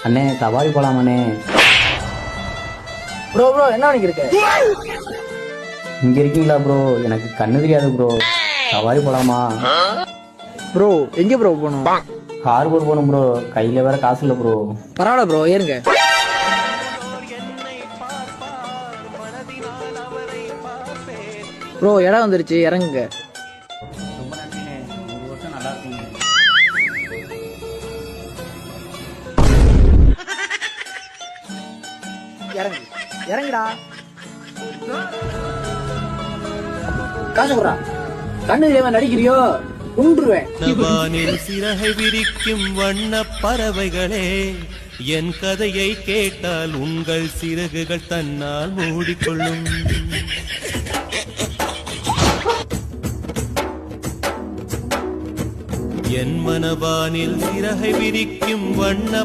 அண்ணே சவாரி போலாமாண்ணே? Bro bro என்ன பண்ணிக்கு இருக்க? இங்க இருக்கீங்களா ப்ரோ? எனக்கு கண்ணு தெரியாது ப்ரோ. சவாரி போலாமா? ப்ரோ எங்க ப்ரோ போகணும்? ஹார்பர் போகணும் ப்ரோ. கையில வேற காசு இல்லை ப்ரோ. பரவாயில்ல ப்ரோ ஏறுங்க. ப்ரோ இடம் வந்துருச்சு இறங்குங்க. ரொம்ப நன்றிண்ணே. 100 வருஷம் நல்லா இருக்குங்க. இறங்கு இறங்குடா. காசு போடுறா. கண்ணு தெரியாம நடிக்கிறியோ குன்றுவேன். வானில் சிறகை விரிக்கும் வண்ண பறவைகளே, என் கதையை கேட்டால் உங்கள் சிறகுகள் தன்னால் மூடிக்கொள்ளும். என் மனவானில் சிறகை விரிக்கும் வண்ண